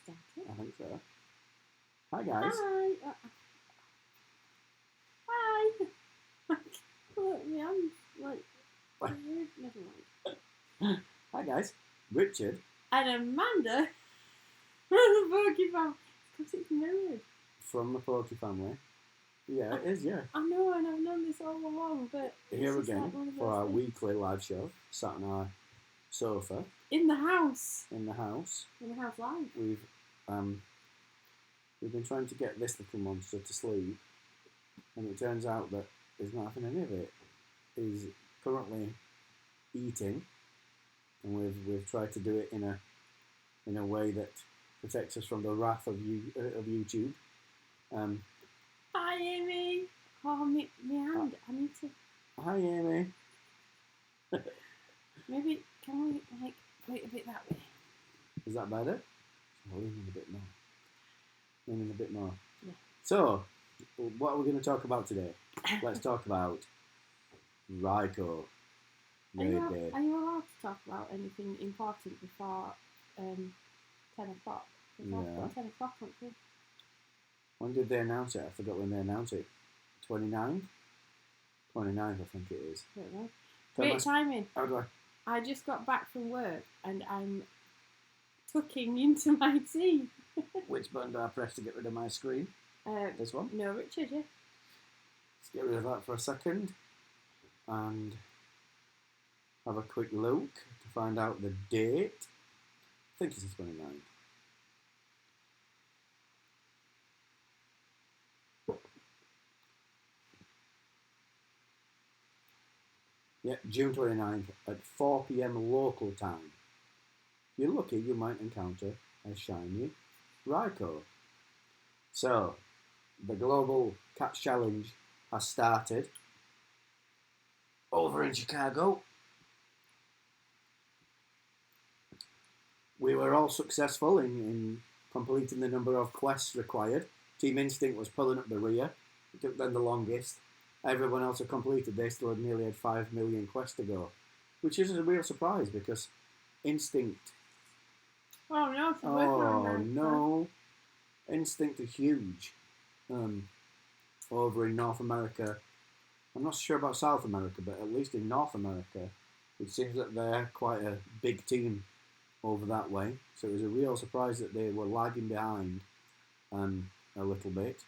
start it? I think so. Hi, guys. Hi. Hi. Look, my hand's like... Never mind. Hi, guys. Richard. And Amanda from the Pokemon. Because it's mirrored. From the Poke family. Yeah, it is, yeah. I know, and I've known this all along, but... Here again for our weekly live show. Sat on our sofa. In the house. In the house. In the house live. We've been trying to get this little monster to sleep, and it turns out that he's not having any of it. He's currently eating, and we've tried to do it in a way that protects us from the wrath of YouTube. Hi, Amy. Oh, my hand. I need to... Hi, Amy. Maybe, can we, like, wait a bit that way? Is that better? I'll lean in a bit more. Lean in a bit more. Yeah. So, what are we going to talk about today? Let's talk about Raikou. Are you allowed to talk about anything important before 10 o'clock? Yeah. 10 o'clock, aren't we? When did they announce it? I forgot when they announced it. 29th? 29th, I think it is. I don't know. Great timing. How do I just got back from work and I'm tucking into my tea. Which button do I press to get rid of my screen? This one? No, Richard, yeah. Let's get rid of that for a second. And have a quick look to find out the date. I think it's the 29th. Yeah, June 29th at 4 p.m. local time. If you're lucky, you might encounter a shiny Raikou. So, the Global Catch Challenge has started over in Chicago. We were all successful in completing the number of quests required. Team Instinct was pulling up the rear. It took them the longest. Everyone else had completed. They still nearly had 5 million quests to go, which is a real surprise because Instinct. Oh no! Oh no! Instinct are huge over in North America. I'm not sure about South America, but at least in North America, it seems that they're quite a big team over that way. So it was a real surprise that they were lagging behind a little bit.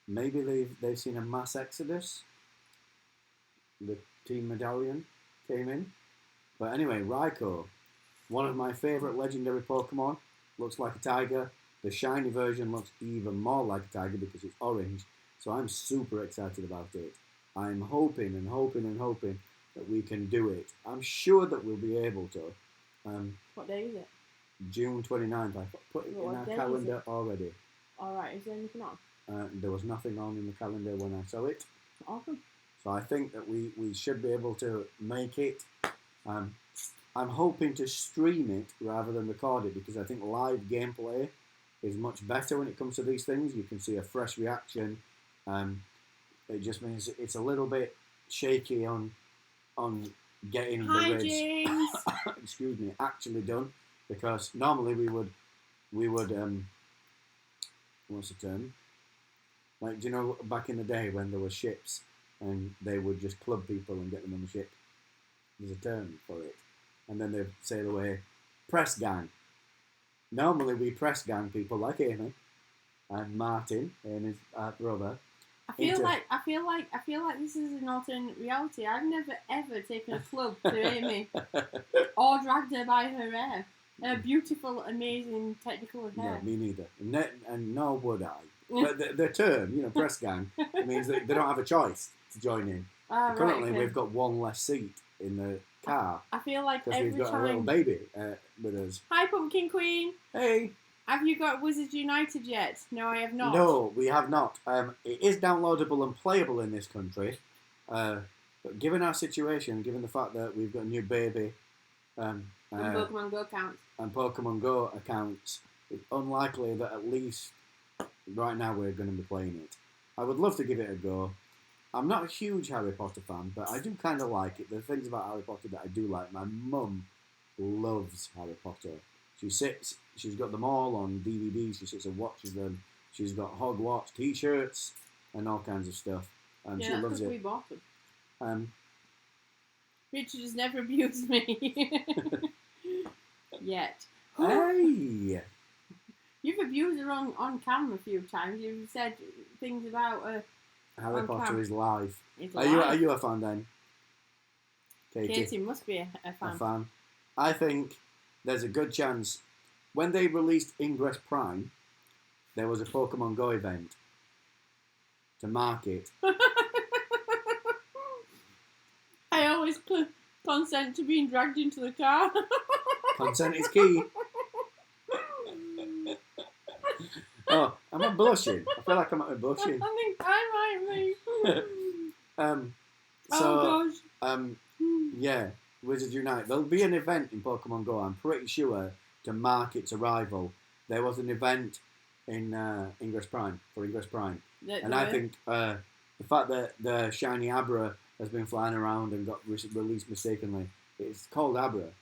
Maybe they've seen a mass exodus. The team medallion came in. But anyway, Raikou, one of my favourite legendary Pokemon, looks like a tiger. The shiny version looks even more like a tiger because it's orange. So I'm super excited about it. I'm hoping that we can do it. I'm sure that we'll be able to. What day is it? June 29th. I put it in our calendar already. Alright, is there anything on? There was nothing on in the calendar when I saw it. Awesome. So I think that we should be able to make it. I'm hoping to stream it rather than record it because I think live gameplay is much better when it comes to these things. You can see a fresh reaction. It just means it's a little bit shaky on getting the raids excuse me, actually done, because normally we would what's the term? Like, do you know back in the day when there were ships and they would just club people and get them on the ship? There's a term for it. And then they'd sail away. Press gang. Normally we press gang people like Amy and Martin and his brother. I feel like this is an alternate reality. I've never ever taken a club to Amy or dragged her by her hair. Her beautiful, amazing technical hair. No, me neither. And nor would I. But the term, press gang, means that they don't have a choice to join in. Currently, we've got one less seat in the car. I feel like because every we've got time... a little baby with us. Hi, Pumpkin Queen. Hey. Have you got Wizards United yet? No, I have not. No, we have not. It is downloadable and playable in this country. But given our situation, given the fact that we've got a new baby... and Pokemon Go accounts. And Pokemon Go accounts, it's unlikely that at least right now we're going to be playing it. I would love to give it a go. I'm not a huge Harry Potter fan, but I do kind of like it. There are things about Harry Potter that I do like. My mum loves Harry Potter. She's got them all on DVD. She sits and watches them. She's got Hogwarts T-shirts and all kinds of stuff. She loves it. We bought them. Um, Richard has never abused me. Yet. Hey! You've abused her on camera a few times. You've said things about Harry Potter is live. Are live. you a fan then? Katie must be a fan. A fan. I think there's a good chance when they released Ingress Prime, there was a Pokemon Go event to mark it. I always consent to being dragged into the car. Consent is key. Oh, am I blushing? I feel like I might be blushing. I think I might be. So, gosh. Yeah, Wizards Unite. There'll be an event in Pokemon Go, I'm pretty sure, to mark its arrival. There was an event in Ingress Prime. And I think the fact that the shiny Abra has been flying around and got released mistakenly, it's called Abra.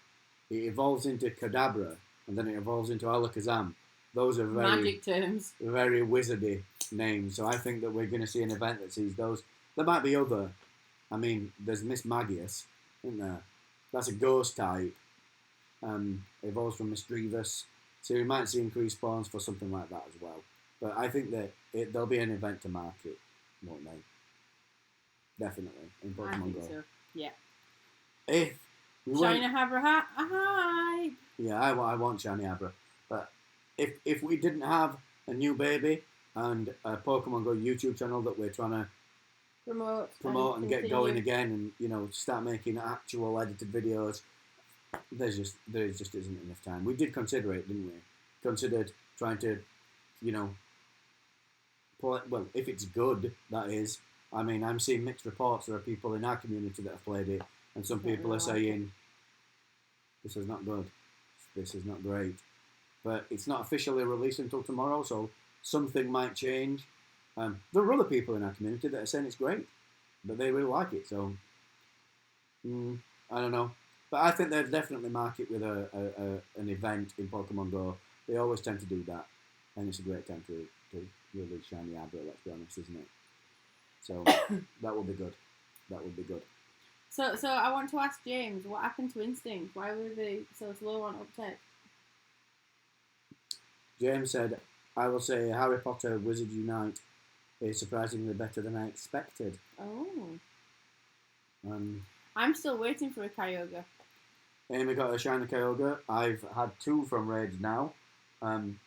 It evolves into Kadabra, and then it evolves into Alakazam. Those are magic terms. Very wizardy names. So I think that we're going to see an event that sees those. There might be other. I mean, there's Miss Magius, isn't there? That's a ghost type. Evolves from Misdreavus. So we might see increased spawns for something like that as well. But I think that there'll be an event to mark it, won't they? Definitely in Pokemon Go. So. Yeah. If we Shiny Abra, hi. Yeah, I want Shiny Abra. But if we didn't have a new baby and a Pokemon Go YouTube channel that we're trying to promote and get going again, and start making actual edited videos, there just isn't enough time. We did consider it, didn't we? Considered trying to, well, if it's good, that is. I mean, I'm seeing mixed reports. There are people in our community that have played it, and some people are saying, this is not good, this is not great. But it's not officially released until tomorrow, so something might change. There are other people in our community that are saying it's great, but they really like it, so I don't know. But I think they'll definitely mark it with an event in Pokemon Go. They always tend to do that, and it's a great time to release Shiny Abra, let's be honest, isn't it? So that would be good. That would be good. So I want to ask James, what happened to Instinct? Why were they so slow on uptake? James said, I will say Harry Potter Wizards Unite is surprisingly better than I expected. Oh. I'm still waiting for a Kyogre. Amy got a shiny Kyogre. I've had 2 from Raids now. I'm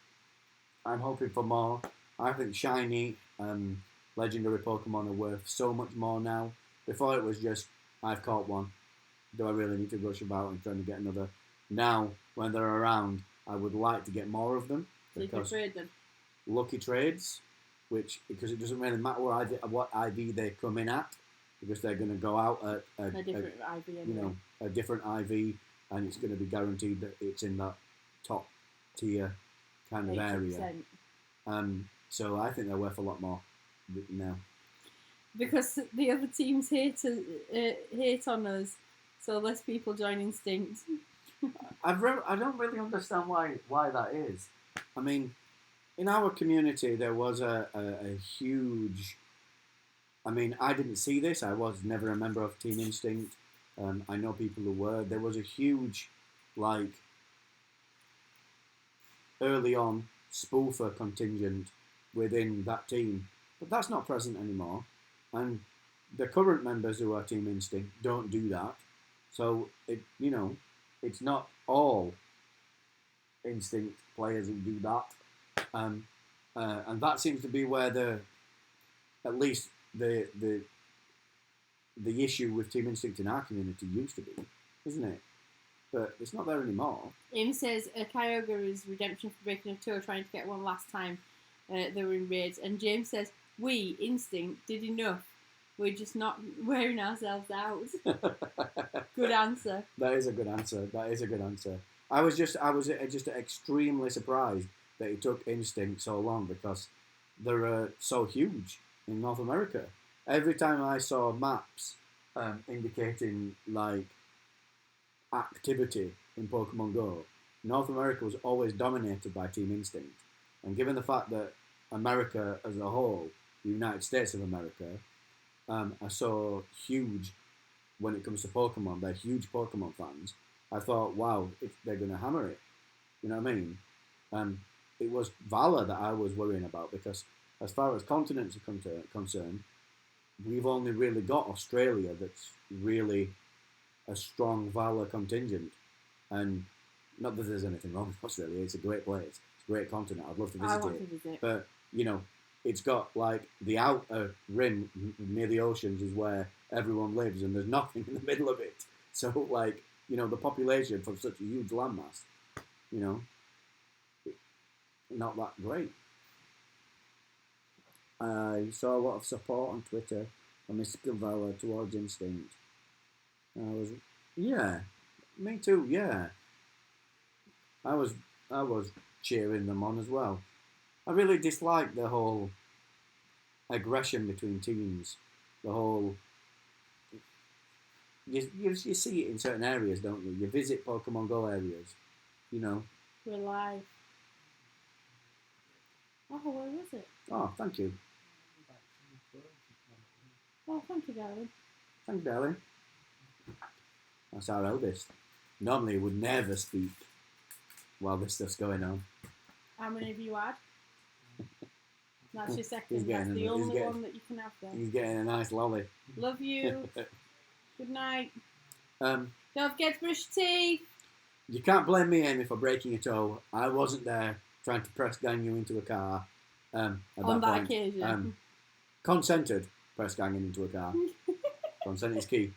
hoping for more. I think shiny legendary Pokemon are worth so much more now. Before it was just, I've caught one. Do I really need to rush about and trying to get another? Now, when they're around, I would like to get more of them. So you can trade them. Lucky trades, because it doesn't really matter what IV they come in at, because they're going to go out at a different IV anyway. A different IV, and it's going to be guaranteed that it's in that top tier kind of 80%. area. So I think they're worth a lot more now. Because the other teams hate on us, so less people join Instinct. I don't really understand why that is. I mean, in our community there was a huge. I mean, I didn't see this. I was never a member of Team Instinct. I know people who were. There was a huge, early on spoofer contingent within that team, but that's not present anymore. And the current members who are Team Instinct don't do that. So it's not all Instinct players who do that. And that seems to be where at least the issue with Team Instinct in our community used to be, isn't it? But it's not there anymore. Im says a Kyogre is redemption for breaking a toe trying to get one last time they were in raids. And James says, we, Instinct, did enough. We're just not wearing ourselves out. Good answer. That is a good answer. I was just extremely surprised that it took Instinct so long, because they're so huge in North America. Every time I saw maps indicating activity in Pokemon Go, North America was always dominated by Team Instinct. And given the fact that America as a whole, the United States of America, are so huge when it comes to Pokemon, they're huge Pokemon fans, I thought, wow, if they're going to hammer it. You know what I mean? It was Valor that I was worrying about because as far as continents are concerned, we've only really got Australia that's really a strong Valor contingent. And not that there's anything wrong with Australia, it's a great place, it's a great continent, I'd love to visit it. But, you know, it's got like the outer rim near the oceans is where everyone lives and there's nothing in the middle of it. So, like, you know, the population from such a huge landmass, you know, not that great. I saw a lot of support on Twitter for Mystical Valor towards Instinct. Yeah, me too, yeah. I was cheering them on as well. I really dislike the whole aggression between teams. The whole... You see it in certain areas, don't you? You visit Pokemon Go areas, you know. We're live. Oh, where is it? Oh, thank you. Oh, thank you, darling. Thank you, darling. That's our eldest. Normally he would never speak while this stuff's going on. How many have you had? That's your second. That's the only one that you can have there. He's getting a nice lolly. Love you. Good night. Don't forget to brush your teeth. You can't blame me, Amy, for breaking a toe. I wasn't there trying to press gang you into a car. On that occasion. Consented press ganging into a car. Consent is key.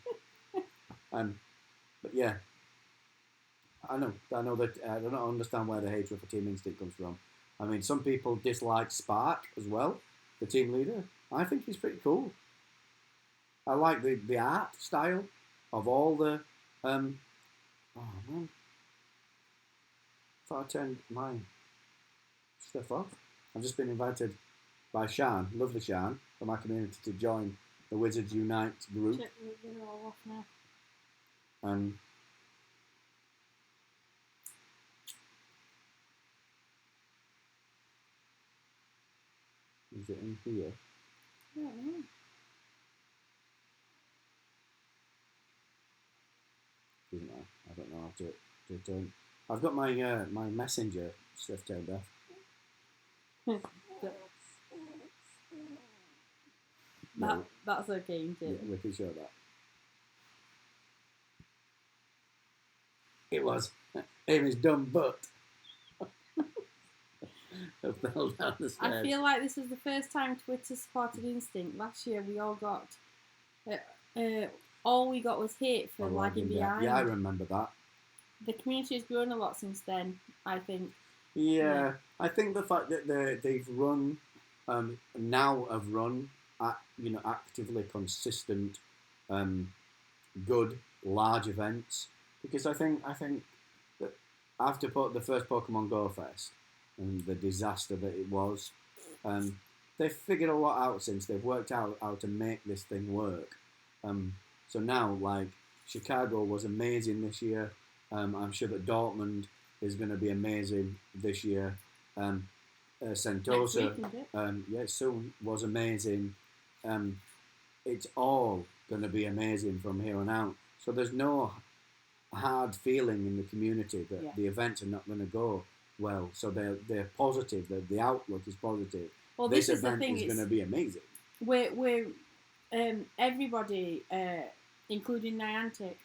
But yeah, I know that I don't understand where the hatred for Team Instinct comes from. I mean, some people dislike Spark as well, the team leader. I think he's pretty cool. I like the art style of all the... oh, man. I thought I turned my stuff off. I've just been invited by Shan, lovely Shan, from my community to join the Wizards Unite group. Shit, they're all off now. Is it in here? I don't know. Doesn't matter. I don't know how to turn. I've got my my messenger stuff turned off. That's okay, isn't it? Yeah, we can show that. It was Amy's dumb butt. Fell down the stairs. I feel like this was the first time Twitter supported Instinct. Last year we all got... all we got was hate for lagging behind. Yeah, I remember that. The community has grown a lot since then, I think. Yeah, I think the fact that they've run, now have run, actively consistent, good, large events. Because I think that after the first Pokemon Go Fest and the disaster that it was, they've figured a lot out since. They've worked out how to make this thing work. So now, like, Chicago was amazing this year. I'm sure that Dortmund is going to be amazing this year. Sentosa, soon was amazing. It's all going to be amazing from here on out. So there's no hard feeling in the community that the events are not going to go well. So they're positive. The outlook is positive. Well, this event is going to be amazing. We're everybody, including Niantic,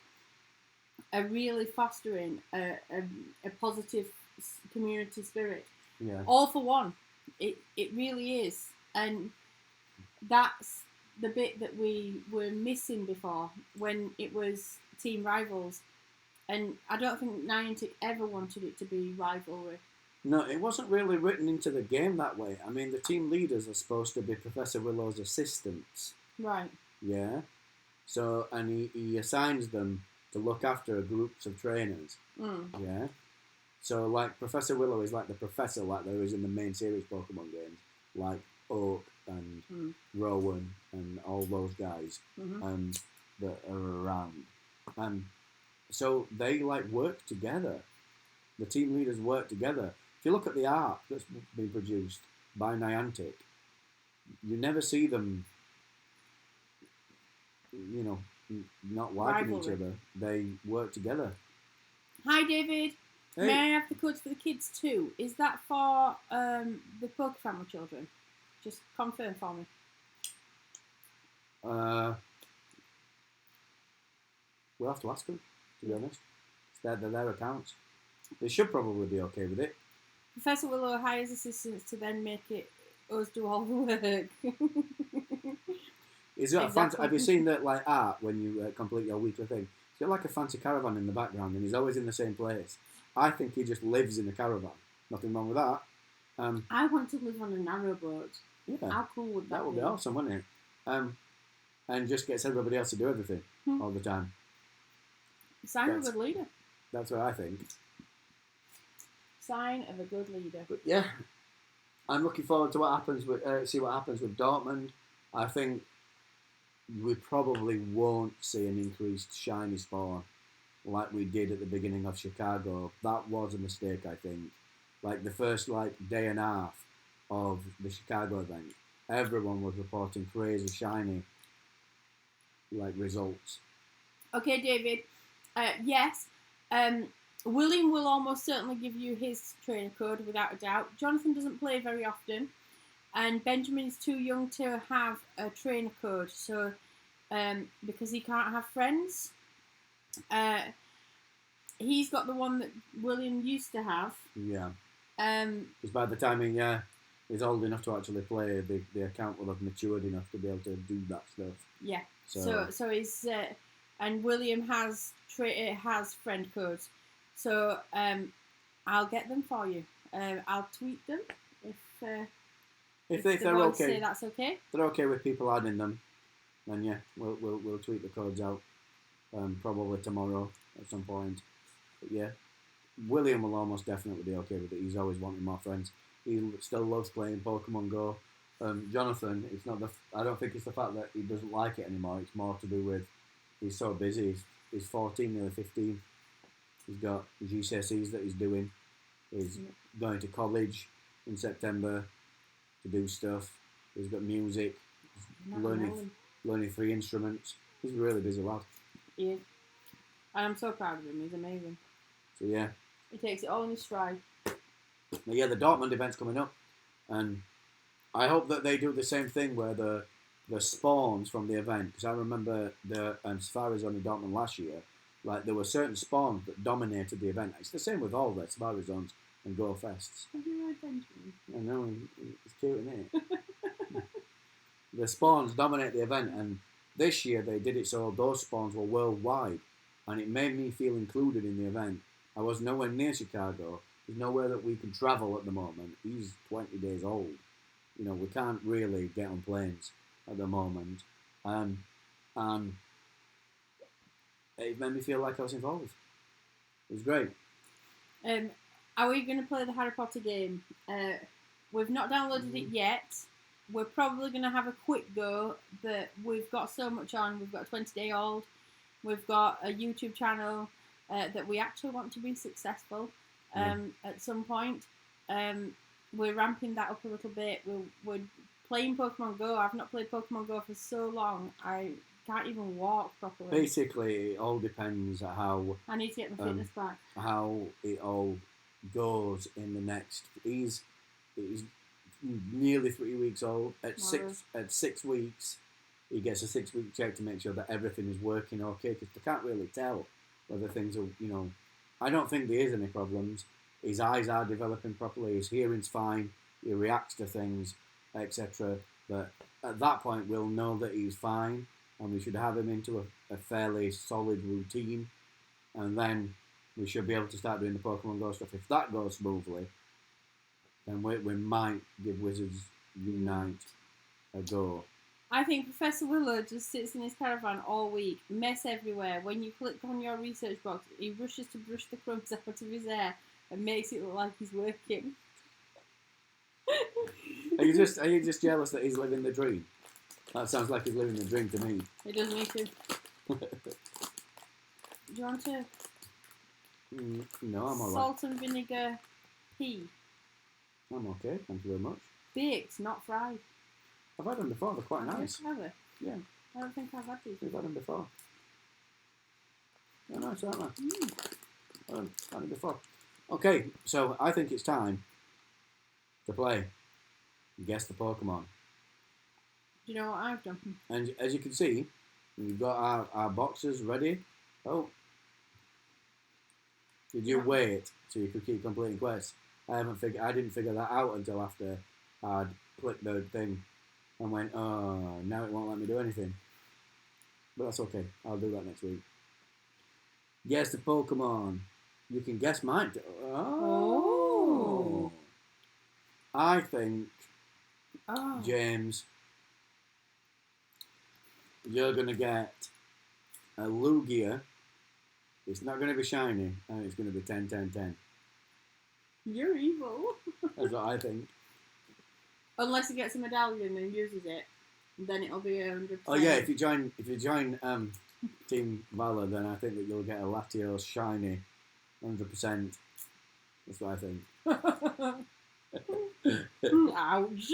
are really fostering a positive community spirit. Yeah. All for one. It really is. And that's the bit that we were missing before when it was team rivals. And I don't think Niantic ever wanted it to be rivalry. No, it wasn't really written into the game that way. I mean, the team leaders are supposed to be Professor Willow's assistants. Right. Yeah. So, and he assigns them to look after groups of trainers. Mm. Yeah. So, like, Professor Willow is like the professor, like there is in the main series Pokemon games, like Oak and Rowan and all those guys that are around. So they, like, work together. The team leaders work together. If you look at the art that's been produced by Niantic, you never see them, not liking each other. They work together. Hi, David. Hey. May I have the codes for the kids too? Is that for the Pokefamily children? Just confirm for me. We'll have to ask them, to be honest. They're their accounts. They should probably be okay with it. Professor Willow hires assistants to then make us do all the work. Have you seen that art when you complete your weekly thing? He's got like a fancy caravan in the background, and he's always in the same place. I think he just lives in a caravan. Nothing wrong with that. I want to live on a narrowboat. Yeah, how cool would that be? That would be awesome, wouldn't it? And just gets everybody else to do everything all the time. Sign of a good leader. That's what I think. Sign of a good leader. But yeah, I'm looking forward to what happens with see what happens with Dortmund. I think we probably won't see an increased shiny spawn like we did at the beginning of Chicago. That was a mistake, I think. Like the first day and a half of the Chicago event, everyone was reporting crazy shiny results. Okay, David. Yes. William will almost certainly give you his trainer code without a doubt. Jonathan doesn't play very often, and Benjamin is too young to have a trainer code. So, because he can't have friends, he's got the one that William used to have. Yeah. Because by the time he's old enough to actually play, the account will have matured enough to be able to do that stuff. Yeah. So he's and William has friend codes. So I'll get them for you. I'll tweet them if they're okay. Say that's okay. If they're okay with people adding them, then yeah, we'll tweet the codes out probably tomorrow at some point. But yeah, William will almost definitely be okay with it. He's always wanting more friends. He still loves playing Pokemon Go. Jonathan, I don't think it's the fact that he doesn't like it anymore. It's more to do with he's so busy. He's 14, nearly 15. He's got GCSEs that he's doing. He's going to college in September to do stuff. He's got music. He's learning 3 instruments. He's a really busy lad. He is. And I'm so proud of him. He's amazing. So yeah. He takes it all in his stride. But yeah, the Dortmund event's coming up. And I hope that they do the same thing where the spawns from the event, because I remember the Safaris on the Dortmund last year, there were certain spawns that dominated the event. It's the same with all the Safari Zones and Go Fests. Have you read Benjamin? I know, it's cute, isn't it? The spawns dominate the event, and this year they did it so those spawns were worldwide, and it made me feel included in the event. I was nowhere near Chicago. There's nowhere that we can travel at the moment. He's 20 days old. We can't really get on planes at the moment. And it made me feel like I was involved. It was great. Are we going to play the Harry Potter game? We've not downloaded it yet. We're probably going to have a quick go, but we've got so much on. We've got a 20-day-old. We've got a YouTube channel that we actually want to be successful at some point. We're ramping that up a little bit. We're playing Pokemon Go. I've not played Pokemon Go for so long. I can't even walk properly. Basically, it all depends on how... I need to get my fitness back. How it all goes in the next... He's nearly 3 weeks old. At 6 weeks, he gets a 6-week check to make sure that everything is working okay, because they can't really tell whether things are, I don't think there is any problems. His eyes are developing properly, his hearing's fine, he reacts to things, etc. But at that point, we'll know that he's fine, and we should have him into a fairly solid routine, and then we should be able to start doing the Pokemon Go stuff. If that goes smoothly, then we might give Wizards Unite a go. I think Professor Willow just sits in his caravan all week, mess everywhere. When you click on your research box, he rushes to brush the crumbs out of his hair and makes it look like he's working. Are you just jealous that he's living the dream? That sounds like he's living the dream to me. It does me too. Do you want to No, I'm alright. Salt and vinegar pea. I'm okay, thank you very much. Baked, not fried. I've had them before, they're quite nice. Have they? Yeah. I don't think I've had these. We've had them before. They're nice, aren't they? I've had them before. Okay, so I think it's time to play Guess the Pokemon. Do you know what I've done? And as you can see, we've got our boxes ready. Oh. Did you wait so you could keep completing quests? I didn't figure that out until after I'd clicked the thing and went, oh, now it won't let me do anything. But that's okay. I'll do that next week. Guess the Pokemon. You can guess mine. Oh. I think, James, you're going to get a Lugia. It's not going to be shiny, and it's going to be 10, 10, 10. You're evil. That's what I think. Unless he gets a medallion and uses it, then it'll be 100%. Oh yeah, if you join Team Valor, then I think that you'll get a Latios shiny, 100%. That's what I think. Ouch.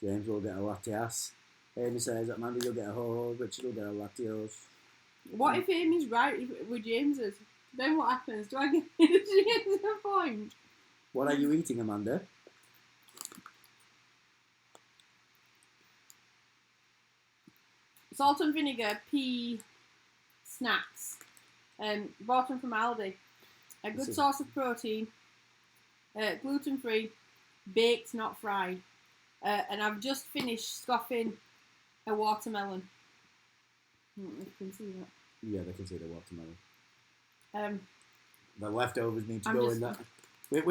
James will get a Latias. Amy says, Amanda, you'll get a Ho-Ho. Richard will get a Latios. What if Amy's right with James's? Then what happens? Do I get James a point? What are you eating, Amanda? Salt and vinegar pea snacks. Bought them from Aldi. A good source of protein. Gluten-free. Baked, not fried. And I've just finished scoffing a watermelon. You can see that. Yeah, they can see the watermelon. The leftovers need to go in that. We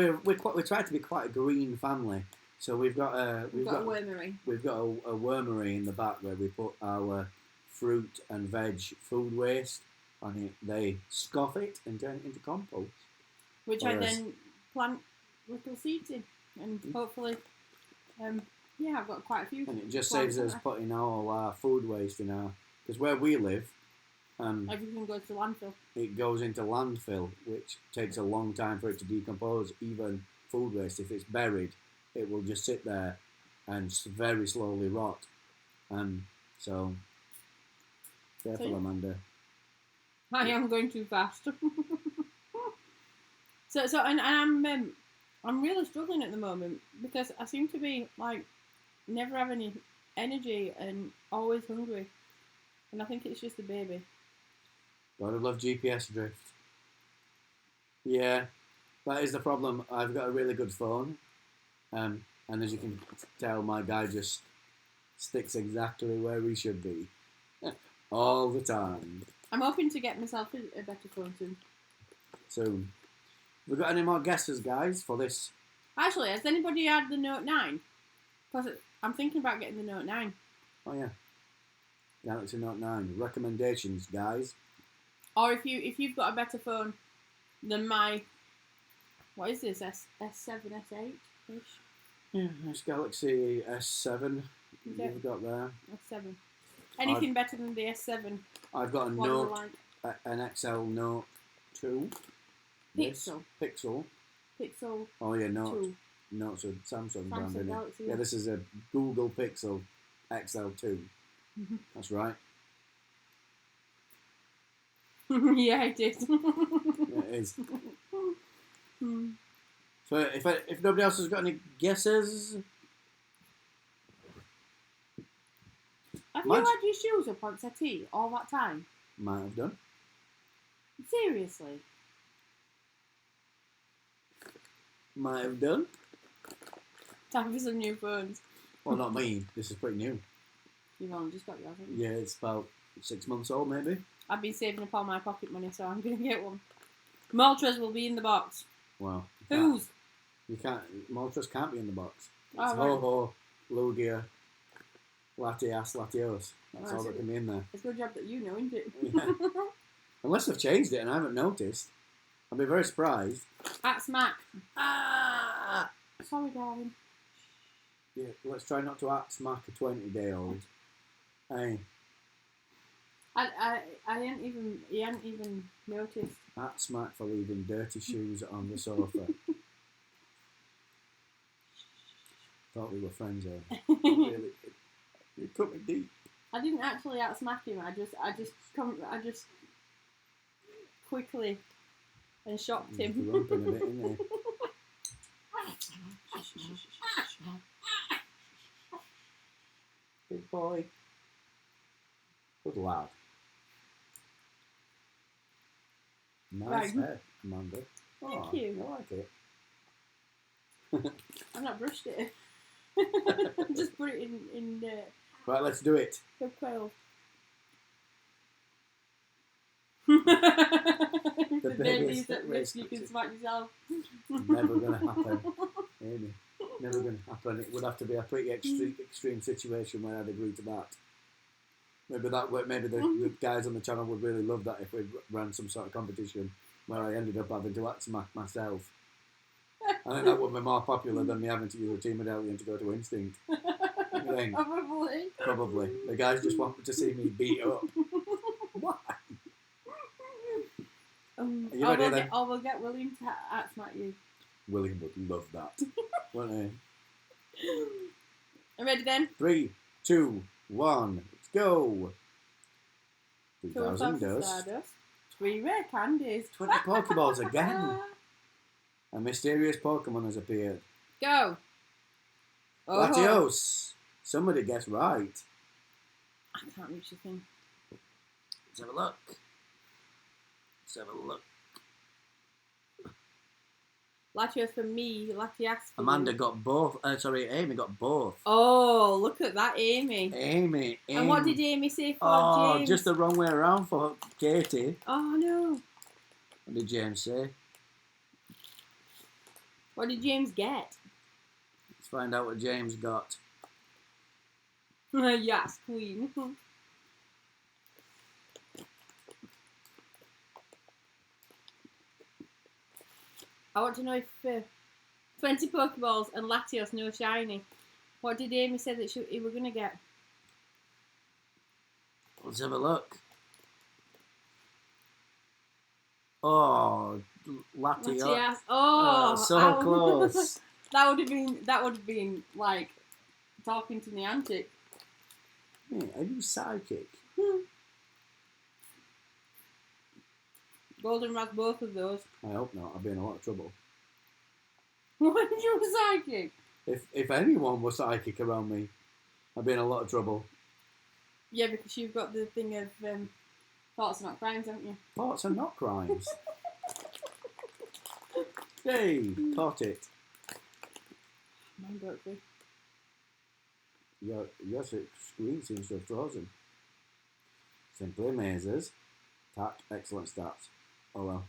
try to be quite a green family, so we've got a wormery. We've got a wormery in the back where we put our fruit and veg food waste on it. They scoff it and turn it into compost, which I then plant little seeds in, and hopefully, I've got quite a few. And it just saves us putting all our food waste in our, because where we live. Everything goes to landfill. It goes into landfill, which takes a long time for it to decompose. Even food waste, if it's buried, it will just sit there and very slowly rot. So careful, Amanda. I am going too fast. And I'm really struggling at the moment because I seem to be like never have any energy and always hungry, and I think it's just the baby. Gotta love GPS drift. Yeah, that is the problem. I've got a really good phone, and as you can tell, my guy just sticks exactly where he should be, all the time. I'm hoping to get myself a better phone soon. Soon. Have we got any more guesses, guys, for this? Actually, has anybody had the Note 9? Because I'm thinking about getting the Note 9. Oh yeah, Galaxy Note 9. Recommendations, guys. Or if you've got a better phone than my, what is this, S7, S8 ish? Yeah, it's Galaxy S7 you've got there. S7. Anything better than the S7? I've got an XL Note 2. Pixel. Pixel. Oh yeah, Note. 2. Note's a Samsung brand, isn't Galaxy, it? Yeah, this is a Google Pixel XL2. Mm-hmm. That's right. Yeah, I did. Yeah, it is. So if nobody else has got any guesses, have you had your shoes up on settee all that time? Might have done. Seriously? Might have done. Time for some new phones. Well, not me. This is pretty new. You've only just got yours, haven't you? Yeah, it's about 6 months old, maybe. I've been saving up all my pocket money, so I'm going to get one. Moltres will be in the box. Wow. Whose? You can't. Moltres can't be in the box. It's right. Ho-Ho, Lugia, Latios. That's all that can be in there. It's a good job that you know, isn't it? Yeah. Unless they've changed it and I haven't noticed. I'll be very surprised. At Smack. Ah! Sorry, darling. Yeah, let's try not to smack a 20-day-old. Hey. He hadn't even noticed. At Smack for leaving dirty shoes on the sofa. Thought we were friends there. Really, you cut me deep. I didn't actually outsmack him. I just quickly and shocked him. Rumping a bit, innit? Big boy. Good lad. Nice Right. hair, Amanda. Thank you. I like it. I've not brushed it. Just put it in Right, let's do it. the quail. The The baby babies is at race which you can coaches. smack yourself. Never going to happen. Amy. Never going to happen. It would have to be a pretty extreme situation where I'd agree to that. Maybe the guys on the channel would really love that if we ran some sort of competition where I ended up having to outsmack myself. I think that would be more popular than me having to use a team medallion to go to instinct. What do you think? Probably. Probably. The guys just want to see me beat up. Why? Are you ready then? We'll get William to outsmack you. William would love that. Wouldn't he? I'm ready then? 3, 2, 1, let's go. 2,000 dust. Stardust. 3 rare candies. 20 Pokeballs again. A mysterious Pokemon has appeared. Go. Oh. Latios. Somebody guessed right. I can't reach the thing. Let's have a look. Let's have a look. Latios for me. Latias for Amanda you. got both. Amy got both. Oh, look at that, Amy. Amy. And what did Amy say for Oh, James? just the wrong way around for Katie. Oh, no. What did James say? What did James get? Let's find out what James got. Yes, queen. I want to know if 20 Pokeballs and Latios no shiny. What did Amy say that he were going to get? Let's have a look. Oh, Latios. Latias. Oh, so close. That would have been like talking to Niantic. Hey, are you psychic? Goldenrod, both of those. I hope not. I'd be in a lot of trouble. When you were psychic? If anyone was psychic around me, I'd be in a lot of trouble. Yeah, because you've got the thing of thoughts are not crimes, haven't you? Thoughts are not crimes. Hey, caught it. Mine broke free. Your screen seems to have frozen. Simply amazes. Tack, excellent stats. Oh well.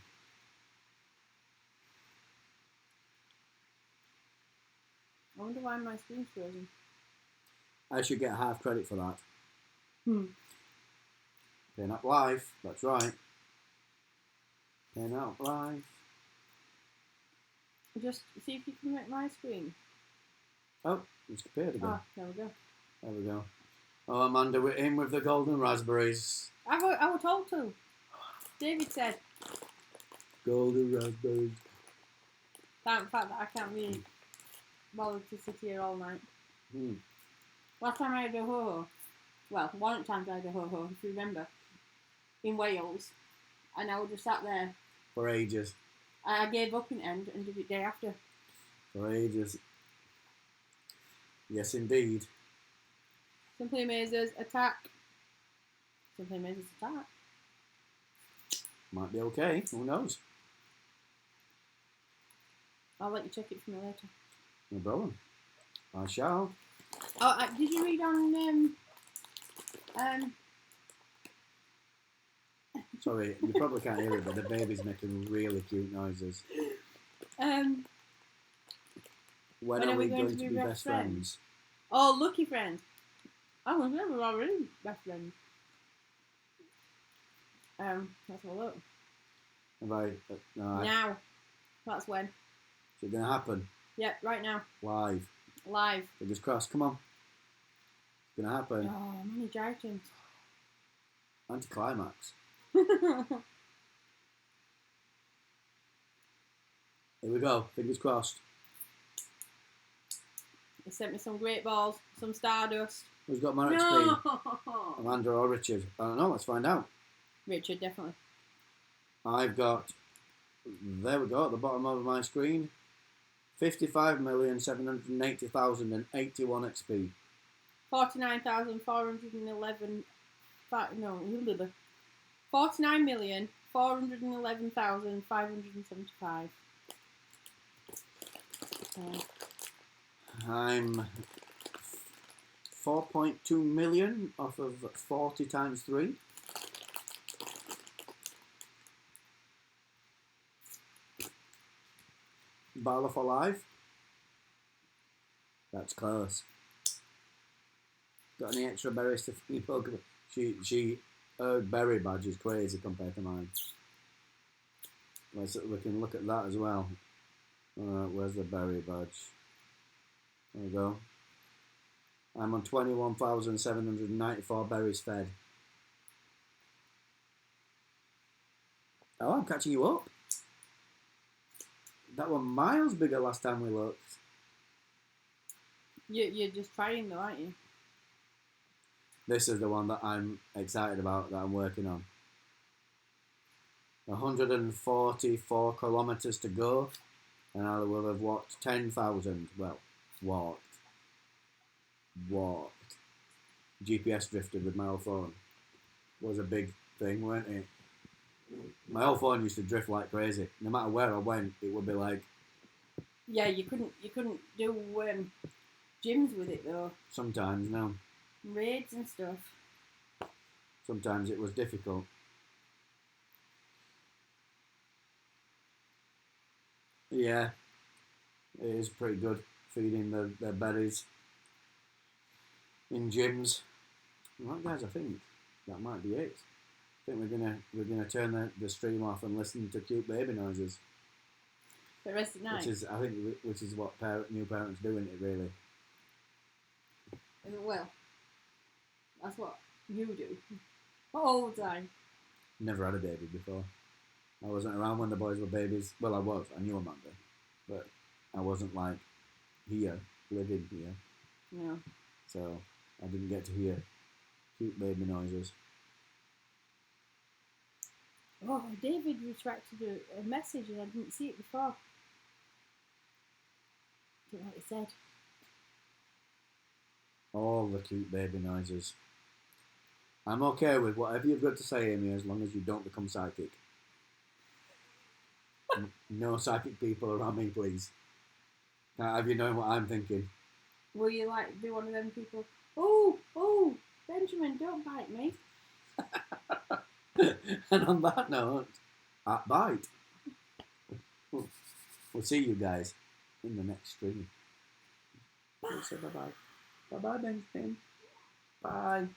I wonder why my screen's frozen. I should get half credit for that. Paying up live, that's right. Paying up live. Just see if you can make my screen. Oh, it's appeared again. Ah, there we go. There we go. Oh, Amanda, we're in with the golden raspberries. I was told to. David said. Golden raspberries. The fact that I can't really bother to sit here all night. Last time I had a ho-ho, well, one time I had a ho-ho, if you remember, in Wales, and I would just sat there. For ages. I gave up in the end and did it day after. For ages. Yes, indeed. Simply Amazers attack. Simply Amazers attack. Might be okay. Who knows? I'll let you check it for me later. No problem. I shall. Oh, did you read on Sorry, you probably can't hear it, but the baby's making really cute noises. When are we going to be best friends? Oh, lucky friend. Oh, we're already best friends. Let's have a look. Now. That's when. Is it going to happen? Yep, right now. Live. Fingers crossed. Come on. It's going to happen. Oh, many gyratins. Anticlimax. Here we go. Fingers crossed. They sent me some great balls, some Stardust. Who's got more No! XP? Amanda or Richard? I don't know. Let's find out. Richard, definitely. I've got, there we go, at the bottom of my screen, 55,780,081 XP. 49,411. No, 49,411,575. I'm 4.2 million off of 40 times 3. Battle for life. That's close. Got any extra berries to feed Pokemon? Her berry badge is crazy compared to mine. We can look at that as well. Where's the berry badge? There we go. I'm on 21,794 berries fed. Oh, I'm catching you up. That was miles bigger last time we looked. You're just trying though, aren't you? This is the one that I'm excited about, that I'm working on. 144 kilometres to go, and I will have walked 10,000. Well, walked. GPS drifted with my old phone. Was a big thing, weren't it? My old phone used to drift like crazy. No matter where I went, it would be like. Yeah, you couldn't do gyms with it though. Sometimes, no. Raids and stuff. Sometimes it was difficult. Yeah, it is pretty good feeding the berries in gyms. Right, guys, I think that might be it. I think we're gonna turn the stream off and listen to cute baby noises. The rest of the night. Which is what new parents do, isn't it? Really. Well, that's what you do all the time. Never had a baby before. I wasn't around when the boys were babies. Well, I was. I knew Amanda, but I wasn't like here, living here. No. So I didn't get to hear cute baby noises. Oh, David retracted a message and I didn't see it before. I don't know what he said. All the cute baby noises. I'm okay with whatever you've got to say, Amy, as long as you don't become psychic. No psychic people around me, please. Can I have you knowing what I'm thinking? Will you be one of them people? Oh, Benjamin, don't bite me. And on that note, bite. We'll see you guys in the next stream. Say bye-bye. Bye-bye, Benjamin. Bye.